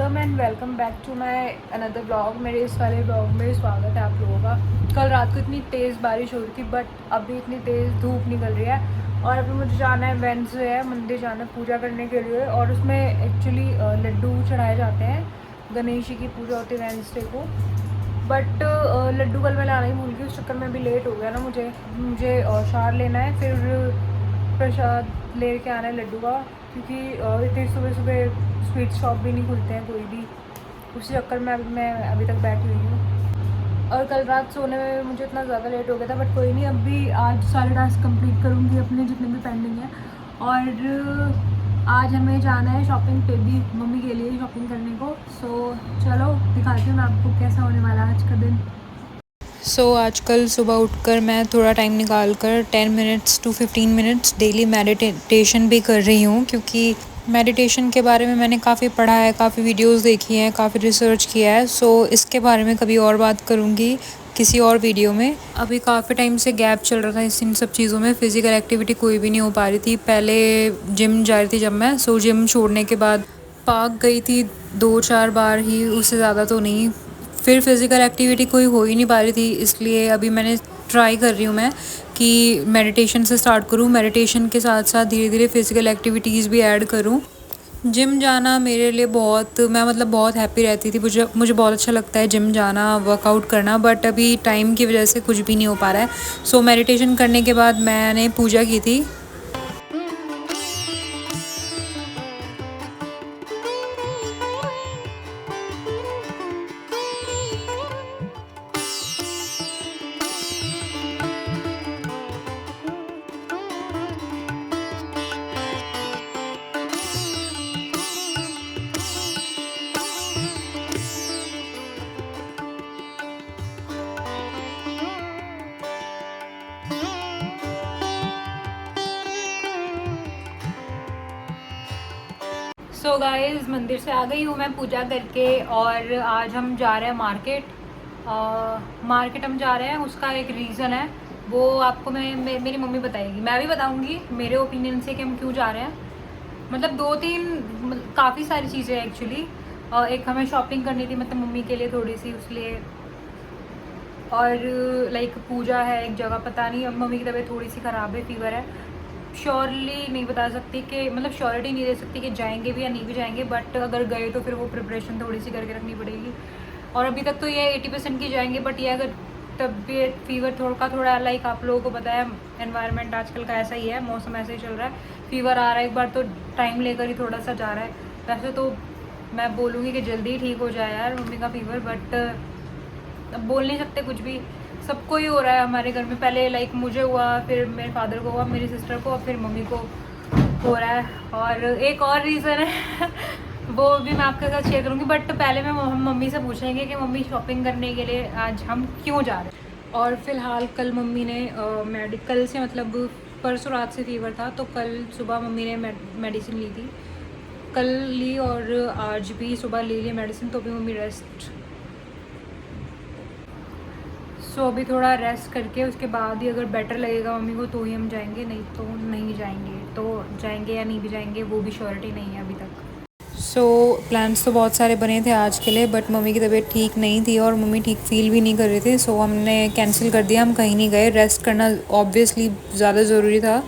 Welcome back to my another blog. मेरे इस वाले ब्लॉग में स्वागत है आप लोगों का। कल रात को इतनी तेज़ बारिश हो रही थी बट अभी इतनी तेज़ धूप निकल रही है और अभी मुझे जाना है वेडनेसडे है, मंदिर जाना है पूजा करने के लिए। और उसमें एक्चुअली लड्डू चढ़ाए जाते हैं, गणेश जी की पूजा होती है वेडनेसडे को। बट लड्डू कल मैं लाना ही भूल गई, उस चक्कर में अभी लेट हो गया ना। मुझे शार लेना है, फिर प्रसाद ले के आना है लड्डू का, क्योंकि इतनी सुबह सुबह स्वीट शॉप भी नहीं खुलते हैं कोई भी। उसी चक्कर में मैं अभी तक बैठी हुई हूँ। और कल रात सोने में मुझे इतना ज़्यादा लेट हो गया था, बट कोई नहीं, अभी आज सारे टास्क कंप्लीट करूँगी अपने जितने भी पेंडिंग हैं। और आज हमें जाना है शॉपिंग पे भी, मम्मी के लिए शॉपिंग करने को। सो चलो दिखाती हूँ मैं आपको कैसा होने वाला है आज का दिन। आजकल सुबह उठकर मैं थोड़ा टाइम निकाल कर 10 minutes to 15 minutes daily meditation भी कर रही हूँ, क्योंकि मेडिटेशन के बारे में मैंने काफ़ी पढ़ा है, काफ़ी वीडियोस देखी हैं, काफ़ी रिसर्च किया है। इसके बारे में कभी और बात करूँगी किसी और वीडियो में। अभी काफ़ी टाइम से गैप चल रहा था इन सब चीज़ों में, फ़िज़िकल एक्टिविटी कोई भी नहीं हो पा रही थी। पहले जिम जा रही थी जब मैं, जिम छोड़ने के बाद पार्क गई थी 2-4 बार ही, उससे ज़्यादा तो नहीं। फिर फ़िज़िकल एक्टिविटी कोई हो ही नहीं पा रही थी, इसलिए अभी मैंने ट्राई कर रही हूँ मैं कि मेडिटेशन से स्टार्ट करूँ, मेडिटेशन के साथ साथ धीरे धीरे फ़िज़िकल एक्टिविटीज़ भी ऐड करूँ। जिम जाना मेरे लिए बहुत हैप्पी रहती थी, मुझे बहुत अच्छा लगता है जिम जाना, वर्कआउट करना। बट अभी टाइम की वजह से कुछ भी नहीं हो पा रहा है। मेडिटेशन करने के बाद मैंने पूजा की थी। सो गाइस, मंदिर से आ गई हूँ मैं पूजा करके, और आज हम जा रहे हैं मार्केट हम जा रहे हैं। उसका एक रीज़न है, वो आपको मेरी मम्मी बताएगी, मैं भी बताऊँगी मेरे ओपिनियन से कि हम क्यों जा रहे हैं। मतलब 2-3 काफ़ी सारी चीज़ें हैं एक्चुअली। एक हमें शॉपिंग करनी थी, मतलब मम्मी के लिए थोड़ी सी, उसलिए। और लाइक पूजा है एक जगह, पता नहीं, अब मम्मी की तबीयत थोड़ी सी ख़राब है, फीवर है। श्योरली नहीं बता सकती कि, मतलब श्योरिटी नहीं दे सकती कि जाएंगे भी या नहीं भी जाएंगे, बट अगर गए तो फिर वो प्रिपरेशन थोड़ी सी करके रखनी पड़ेगी। और अभी तक तो ये 80% की जाएंगे, बट ये अगर तबीयत फीवर थोड़ा लाइक आप लोगों को पता है एनवायरनमेंट आजकल का ऐसा ही है, मौसम ऐसे ही चल रहा है, फीवर आ रहा है एक बार तो टाइम लेकर ही थोड़ा सा जा रहा है। वैसे तो मैं बोलूँगी कि जल्दी ठीक हो जाए यार मम्मी का फीवर, बट अब बोल नहीं सकते कुछ भी। सबको ही हो रहा है हमारे घर में, पहले लाइक मुझे हुआ, फिर मेरे फादर को हुआ, मेरी सिस्टर को, और फिर मम्मी को हो रहा है। और एक और रीज़न है वो भी मैं आपके साथ शेयर करूँगी, बट पहले हम मम्मी से पूछेंगे कि मम्मी शॉपिंग करने के लिए आज हम क्यों जा रहे हैं। और फिलहाल कल मम्मी ने मेडिकल से, मतलब परसों रात से फीवर था, तो कल सुबह मम्मी ने मेडिसिन ली थी, कल ली और आज भी सुबह ले ली मेडिसिन, तो भी मम्मी रेस्ट। अभी थोड़ा रेस्ट करके उसके बाद ही अगर बेटर लगेगा मम्मी को तो ही हम जाएंगे, नहीं तो नहीं जाएंगे। तो जाएंगे या नहीं भी जाएंगे वो भी श्योरिटी नहीं है अभी तक। प्लान्स तो बहुत सारे बने थे आज के लिए, बट मम्मी की तबीयत ठीक नहीं थी और मम्मी ठीक फील भी नहीं कर रहे थे। हमने कैंसिल कर दिया, हम कहीं नहीं गए। रेस्ट करना ऑब्वियसली ज़्यादा ज़रूरी था,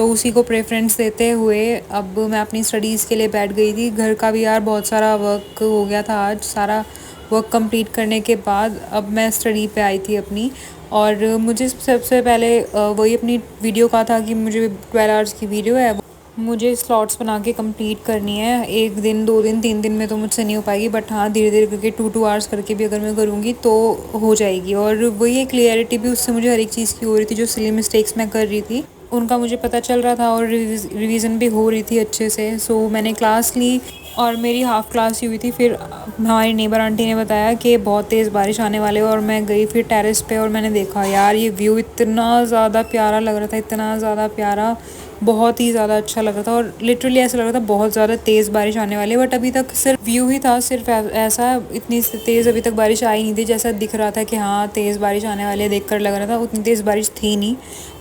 उसी को प्रेफरेंस देते हुए अब मैं अपनी स्टडीज़ के लिए बैठ गई थी। घर का भी यार बहुत सारा वर्क हो गया था, आज सारा वर्क कंप्लीट करने के बाद अब मैं स्टडी पे आई थी अपनी। और मुझे सबसे पहले वही अपनी वीडियो का था कि मुझे 12 आवर्स की वीडियो है, मुझे स्लॉट्स बना के कंप्लीट करनी है। 1 दिन 2 दिन 3 दिन में तो मुझसे नहीं हो पाएगी, बट हाँ धीरे धीरे करके 2-2 आवर्स करके भी अगर मैं करूँगी तो हो जाएगी। और वही एक क्लियरिटी भी उससे मुझे हर एक चीज़ की हो रही थी, जो सिली मिस्टेक्स मैं कर रही थी उनका मुझे पता चल रहा था और रिवीजन भी हो रही थी अच्छे से। मैंने क्लास ली और मेरी हाफ़ क्लास ही हुई थी। फिर हमारी नेबर आंटी ने बताया कि बहुत तेज़ बारिश आने वाले और मैं गई फिर टेरेस पे और मैंने देखा यार ये व्यू इतना ज़्यादा प्यारा लग रहा था, इतना ज़्यादा प्यारा। बहुत ही ज़्यादा अच्छा लग रहा था और लिटरली ऐसा लग रहा था बहुत ज़्यादा तेज़ बारिश आने वाली है, बट अभी तक सिर्फ व्यू ही था, सिर्फ ऐसा, इतनी तेज़ अभी तक बारिश आई नहीं थी। जैसा दिख रहा था कि हाँ तेज़ बारिश आने वाली है, देखकर लग रहा था, उतनी तेज़ बारिश थी नहीं,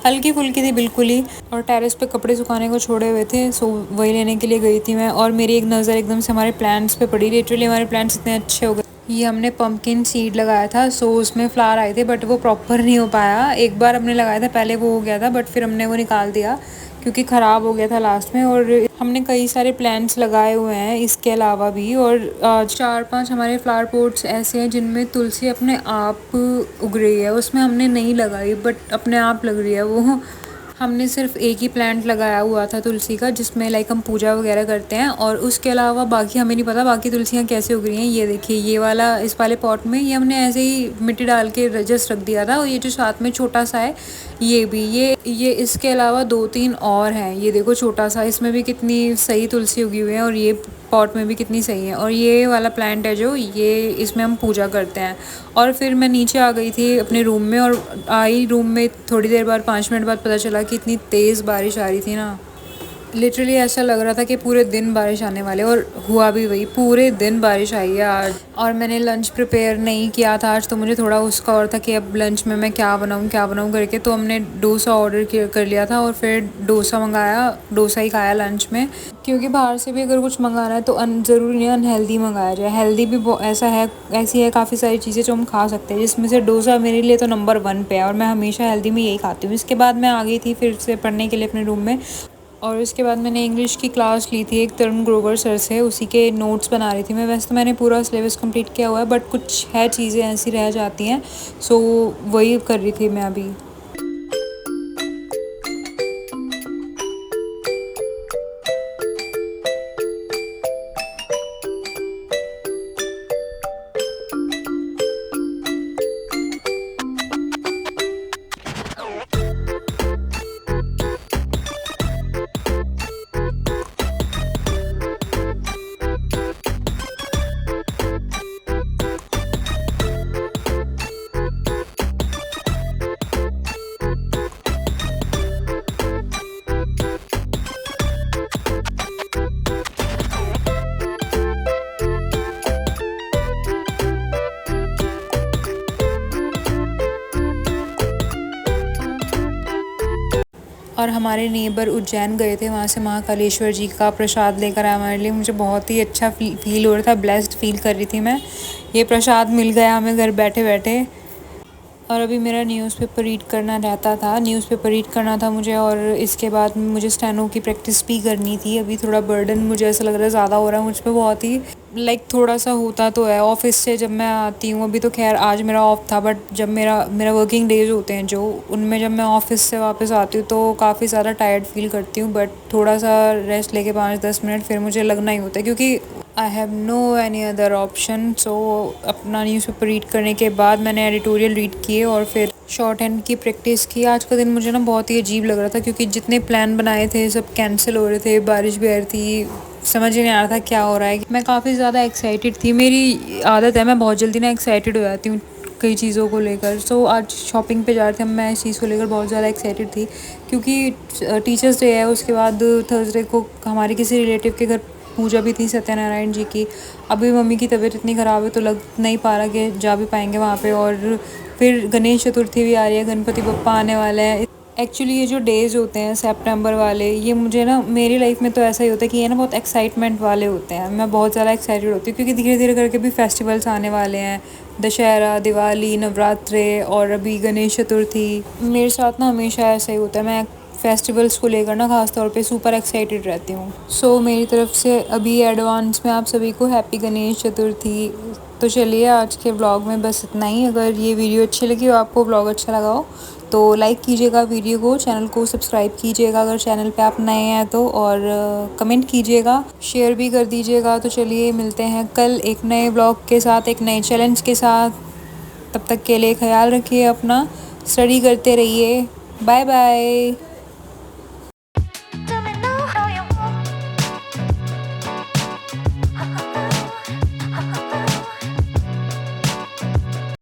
हल्की फुल्की थी बिल्कुल ही। और टेरेस पे कपड़े सुखाने को छोड़े हुए थे, सो वही लेने के लिए गई थी मैं। और मेरी एक नज़र एकदम से हमारे प्लांट्स पे पड़ी, लिटरली हमारे प्लांट्स इतने अच्छे हो गए। ये हमने पम्पकिन सीड लगाया था, सो उसमें फ्लावर आए थे, बट वो प्रॉपर नहीं हो पाया। एक बार हमने लगाया था पहले, वो हो गया था, बट फिर हमने वो निकाल दिया क्योंकि ख़राब हो गया था लास्ट में। और हमने कई सारे प्लांट्स लगाए हुए हैं इसके अलावा भी, और 4-5 हमारे फ्लावर पॉट्स ऐसे हैं जिनमें तुलसी अपने आप उग रही है। उसमें हमने नहीं लगाई, बट अपने आप लग रही है वो। हमने सिर्फ एक ही प्लांट लगाया हुआ था तुलसी का, जिसमें लाइक हम पूजा वगैरह करते हैं, और उसके अलावा बाकी हमें नहीं पता बाकी तुलसियाँ कैसे उग रही हैं। ये देखिए, ये वाला इस वाले पॉट में ये हमने ऐसे ही मिट्टी डाल के जस्ट रख दिया था। और ये जो साथ में छोटा सा है, ये भी ये इसके अलावा 2-3 और हैं। ये देखो छोटा सा, इसमें भी कितनी सही तुलसी उगी हुई है, और ये पॉट में भी कितनी सही है। और ये वाला प्लांट है जो, ये इसमें हम पूजा करते हैं। और फिर मैं नीचे आ गई थी अपने रूम में, और आई रूम में थोड़ी देर बाद, 5 मिनट बाद पता चला कि इतनी तेज़ बारिश आ रही थी ना, लिटरली ऐसा लग रहा था कि पूरे दिन बारिश आने वाले, और हुआ भी वही, पूरे दिन बारिश आई है आज। और मैंने लंच प्रिपेयर नहीं किया था आज, तो मुझे थोड़ा उसका और था कि अब लंच में मैं क्या बनाऊँ करके। तो हमने डोसा ऑर्डर कर लिया था, और फिर डोसा मंगाया, डोसा ही खाया लंच में। क्योंकि बाहर से भी अगर कुछ मंगाना है तो ज़रूरी नहीं अनहेल्दी मंगाया जाए, हेल्दी भी ऐसी है काफ़ी सारी चीज़ें जो हम खा सकते हैं, जिसमें से डोसा मेरे लिए तो नंबर 1 पे है, और मैं हमेशा हेल्दी में यही खाती हूँ। इसके बाद मैं आ गई थी फिर से पढ़ने के लिए अपने रूम में, और उसके बाद मैंने इंग्लिश की क्लास ली थी एक तरुण ग्रोवर सर से, उसी के नोट्स बना रही थी मैं। वैसे तो मैंने पूरा सिलेबस कंप्लीट किया हुआ है, बट कुछ है चीज़ें ऐसी रह जाती हैं, सो वही कर रही थी मैं अभी। और हमारे नेबर उज्जैन गए थे, वहाँ से महाकालेश्वर जी का प्रसाद लेकर आया हमारे लिए। मुझे बहुत ही अच्छा फील हो रहा था, ब्लेस्ड फील कर रही थी मैं। ये प्रसाद मिल गया हमें घर बैठे बैठे। और अभी मेरा न्यूज़पेपर रीड करना था मुझे, और इसके बाद मुझे स्टेनो की प्रैक्टिस भी करनी थी। अभी थोड़ा बर्डन मुझे ऐसा लग रहा है ज़्यादा हो रहा है मुझ पे, बहुत ही लाइक थोड़ा सा होता तो है ऑफिस से जब मैं आती हूँ। अभी तो खैर आज मेरा ऑफ था, बट जब मेरा वर्किंग डेज होते हैं जो, उनमें जब मैं ऑफिस से वापस आती हूँ तो काफ़ी ज़्यादा टायर्ड फील करती हूँ। बट थोड़ा सा रेस्ट लेके 5-10 मिनट फिर मुझे लगना ही होता है, क्योंकि I have no any other option. So अपना न्यूज़पेपर रीड करने के बाद मैंने एडिटोरियल रीड किए, और फिर शॉर्ट हैंड की प्रैक्टिस की। आज का दिन मुझे ना बहुत ही अजीब लग रहा था, क्योंकि जितने प्लान बनाए थे सब कैंसिल हो रहे थे, बारिश भी आ रही थी, समझ ही नहीं आ रहा था क्या हो रहा है। मैं काफ़ी ज़्यादा एक्साइटेड थी, मेरी आदत है मैं बहुत जल्दी ना एक्साइटेड हो जाती हूँ कई चीज़ों को लेकर। सो आज शॉपिंग पे जा रहे थे, मैं इस चीज़ को लेकर बहुत ज़्यादा एक्साइटेड थी, क्योंकि टीचर्स डे है। उसके बाद थर्सडे को हमारे किसी रिलेटिव के घर पूजा भी थी सत्यनारायण जी की। अभी मम्मी की तबीयत इतनी ख़राब है तो लग नहीं पा रहा कि जा भी पाएंगे वहाँ पे। और फिर गणेश चतुर्थी भी आ रही है, गणपति बप्पा आने वाले हैं। एक्चुअली ये जो डेज़ होते हैं सितंबर वाले, ये मुझे ना, मेरी लाइफ में तो ऐसा ही होता है कि ये ना बहुत एक्साइटमेंट वाले होते हैं। मैं बहुत ज़्यादा एक्साइटेड होती हूँ, क्योंकि धीरे धीरे करके भी फेस्टिवल्स आने वाले हैं, दशहरा, दिवाली, नवरात्रे, और अभी गणेश चतुर्थी। मेरे साथ ना हमेशा ऐसा ही होता है, मैं फेस्टिवल्स को लेकर ना ख़ास तौर पे सुपर एक्साइटेड रहती हूँ। सो मेरी तरफ से अभी एडवांस में आप सभी को हैप्पी गणेश चतुर्थी। तो चलिए आज के व्लॉग में बस इतना ही। अगर ये वीडियो अच्छी लगी हो, आपको व्लॉग अच्छा लगा हो, तो लाइक कीजिएगा वीडियो को, चैनल को सब्सक्राइब कीजिएगा अगर चैनल पे आप नए हैं तो, और कमेंट कीजिएगा, शेयर भी कर दीजिएगा। तो चलिए मिलते हैं कल एक नए व्लॉग के साथ, एक नए चैलेंज के साथ। तब तक के लिए ख्याल रखिए अपना, स्टडी करते रहिए। Bye bye.